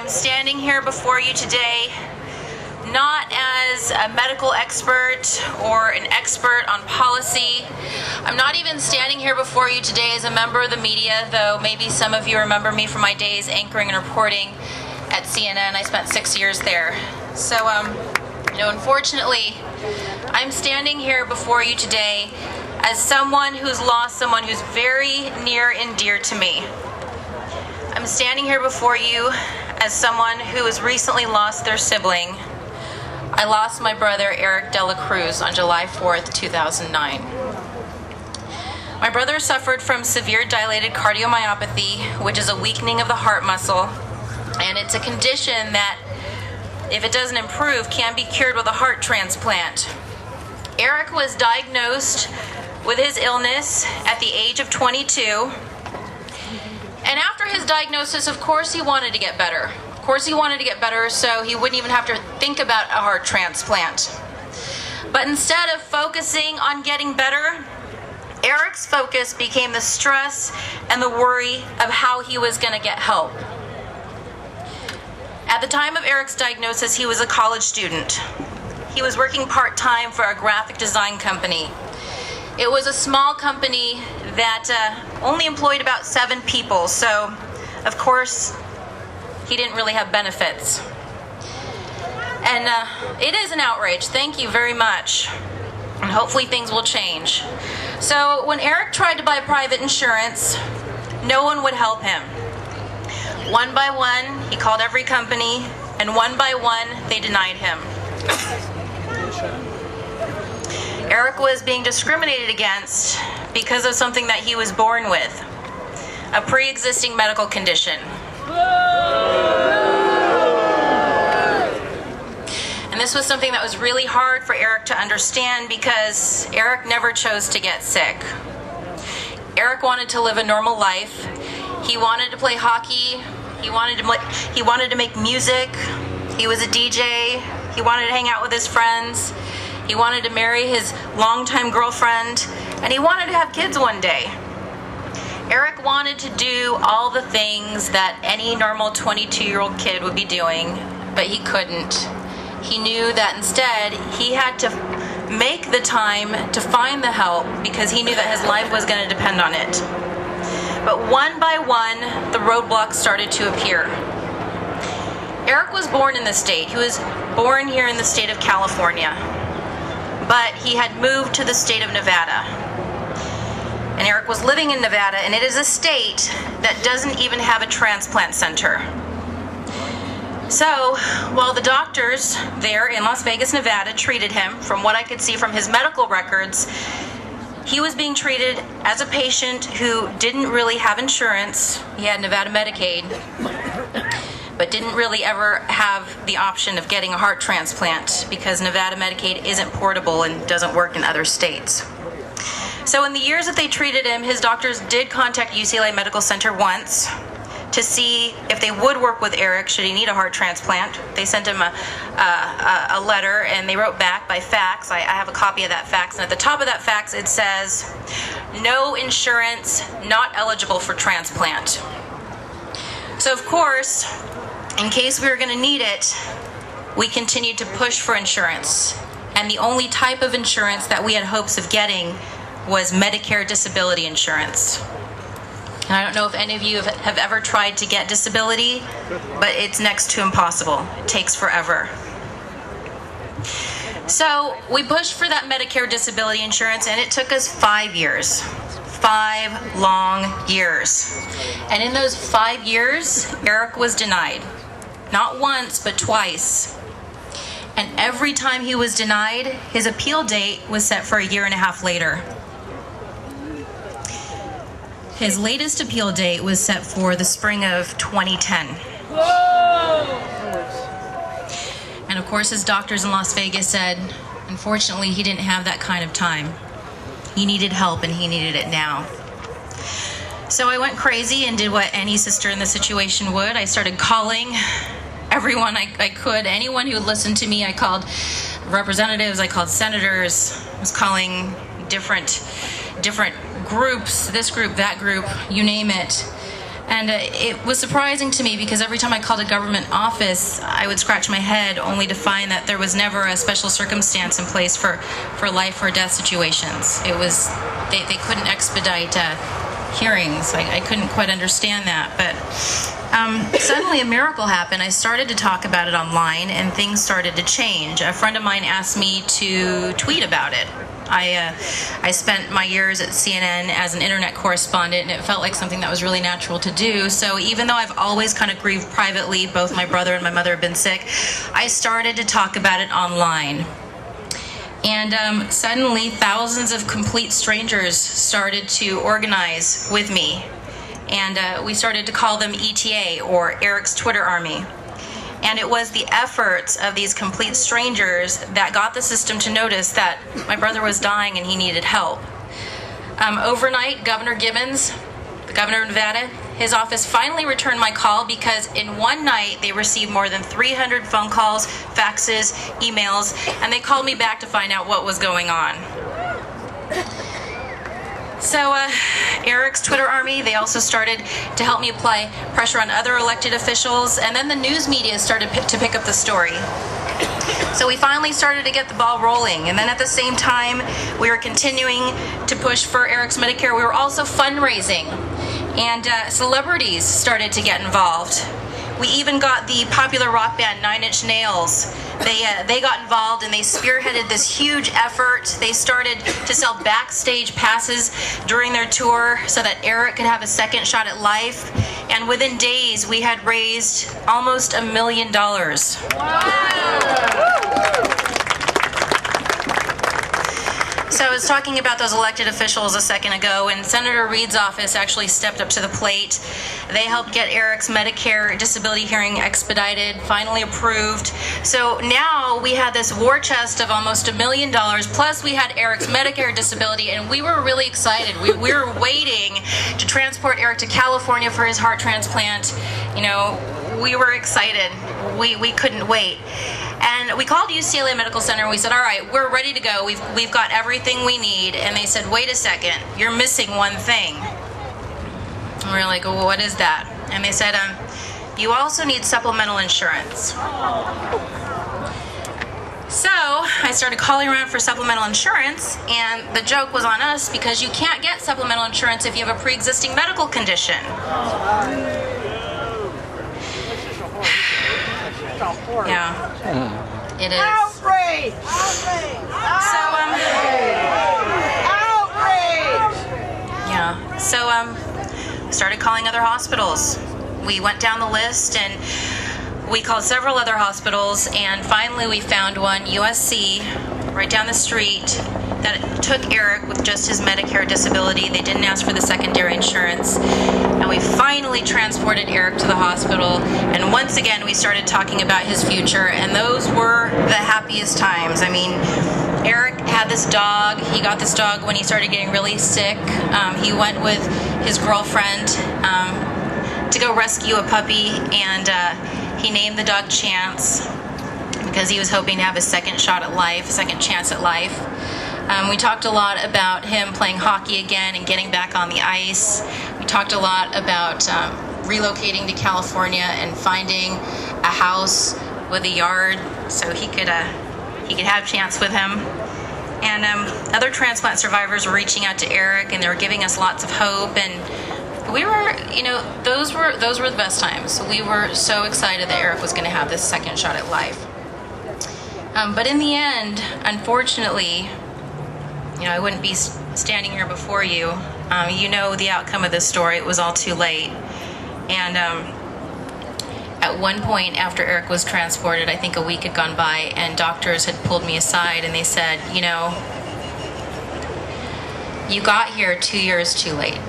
I'm standing here before you today not as a medical expert or an expert on policy. I'm not even standing here before you today as a member of the media, though maybe some of you remember me from my days anchoring and reporting at CNN. I spent 6 years there. So, unfortunately, I'm standing here before you today as someone who's lost someone who's very near and dear to me. I'm standing here before you as someone who has recently lost their sibling. I lost my brother, Eric Cruz, on July 4th, 2009. My brother suffered from severe dilated cardiomyopathy, which is a weakening of the heart muscle, and it's a condition that, if it doesn't improve, can be cured with a heart transplant. Eric was diagnosed with his illness at the age of 22, and after his diagnosis, of course, he wanted to get better. Of course, he wanted to get better so he wouldn't even have to think about a heart transplant. But instead of focusing on getting better, Eric's focus became the stress and the worry of how he was going to get help. At the time of Eric's diagnosis, he was a college student. He was working part-time for a graphic design company. It was a small company that only employed about 7 people, so of course he didn't really have benefits. And it is an outrage. Thank you very much. And hopefully things will change. So when Eric tried to buy private insurance, no one would help him. One by one, he called every company, and one by one, they denied him. Eric was being discriminated against because of something that he was born with, a pre-existing medical condition. And this was something that was really hard for Eric to understand because Eric never chose to get sick. Eric wanted to live a normal life. He wanted to play hockey. He wanted to make music. He was a DJ. He wanted to hang out with his friends. He wanted to marry his longtime girlfriend, and he wanted to have kids one day. Eric wanted to do all the things that any normal 22-year-old kid would be doing, but he couldn't. He knew that instead he had to make the time to find the help because he knew that his life was going to depend on it. But one by one, the roadblocks started to appear. Eric was born in the state. He was born here in the state of California, but he had moved to the state of Nevada. And Eric was living in Nevada, and it is a state that doesn't even have a transplant center. So, while the doctors there in Las Vegas, Nevada treated him, from what I could see from his medical records, he was being treated as a patient who didn't really have insurance. He had Nevada Medicaid, but didn't really ever have the option of getting a heart transplant because Nevada Medicaid isn't portable and doesn't work in other states. So in the years that they treated him, his doctors did contact UCLA Medical Center once to see if they would work with Eric should he need a heart transplant. They sent him a letter, and they wrote back by fax. I have a copy of that fax, and at the top of that fax it says, "No insurance, not eligible for transplant." So of course, in case we were going to need it, we continued to push for insurance. And the only type of insurance that we had hopes of getting was Medicare disability insurance. And I don't know if any of you have ever tried to get disability, but it's next to impossible. It takes forever. So we pushed for that Medicare disability insurance, and it took us 5 years. 5 long years. And in those 5 years, Eric was denied. Not once, but twice. And every time he was denied, his appeal date was set for 1.5 years later. His latest appeal date was set for the spring of 2010. And of course, his doctors in Las Vegas said, unfortunately, he didn't have that kind of time. He needed help, and he needed it now. So I went crazy and did what any sister in the situation would. I started calling everyone I could, anyone who would listen to me. I called representatives, I called senators, I was calling different groups, this group, that group, you name it. And it was surprising to me because every time I called a government office, I would scratch my head only to find that there was never a special circumstance in place for life or death situations. It was, they couldn't expedite hearings. I couldn't quite understand that. But suddenly a miracle happened. I started to talk about it online and things started to change. A friend of mine asked me to tweet about it. I spent my years at CNN as an internet correspondent, and it felt like something that was really natural to do. So even though I've always kind of grieved privately, both my brother and my mother have been sick, I started to talk about it online. And suddenly thousands of complete strangers started to organize with me. And we started to call them ETA, or Eric's Twitter Army. And it was the efforts of these complete strangers that got the system to notice that my brother was dying and he needed help. Overnight, Governor Gibbons, the governor of Nevada, his office finally returned my call because in one night they received more than 300 phone calls, faxes, emails, and they called me back to find out what was going on. So Eric's Twitter Army, they also started to help me apply pressure on other elected officials, and then the news media started to pick up the story. So we finally started to get the ball rolling, and then at the same time we were continuing to push for Eric's Medicare. We were also fundraising, and celebrities started to get involved. We even got the popular rock band 9 Inch Nails. They got involved and they spearheaded this huge effort. They started to sell backstage passes during their tour so that Eric could have a second shot at life. And within days, we had raised almost $1 million. Wow. So I was talking about those elected officials a second ago, and Senator Reid's office actually stepped up to the plate. They helped get Eric's Medicare disability hearing expedited, finally approved. So now we had this war chest of almost $1 million, plus we had Eric's Medicare disability, and we were really excited. We were waiting to transport Eric to California for his heart transplant. You know, we were excited. We couldn't wait. And we called UCLA Medical Center and we said, all right, we're ready to go. We've got everything we need. And they said, wait a second, you're missing one thing. And we were like, well, what is that? And they said, you also need supplemental insurance. So I started calling around for supplemental insurance, and the joke was on us because you can't get supplemental insurance if you have a pre-existing medical condition. Yeah, it is. Outrage! So started calling other hospitals. We went down the list and we called several other hospitals, and finally we found one, USC, right down the street, that took Eric with just his Medicare disability. They didn't ask for the secondary insurance. And we finally transported Eric to the hospital. And once again, we started talking about his future. And those were the happiest times. I mean, Eric had this dog. He got this dog when he started getting really sick. He went with his girlfriend to go rescue a puppy. And he named the dog Chance because he was hoping to have a second shot at life, a second chance at life. We talked a lot about him playing hockey again and getting back on the ice. We talked a lot about relocating to California and finding a house with a yard so he could have Chance with him. And other transplant survivors were reaching out to Eric, and they were giving us lots of hope. And we were, you know, those were the best times. We were so excited that Eric was going to have this second shot at life. But in the end, unfortunately, you know, I wouldn't be standing here before you. You know the outcome of this story. It was all too late. And at one point after Eric was transported, I think a week had gone by, and doctors had pulled me aside and they said, you know, you got here 2 years too late.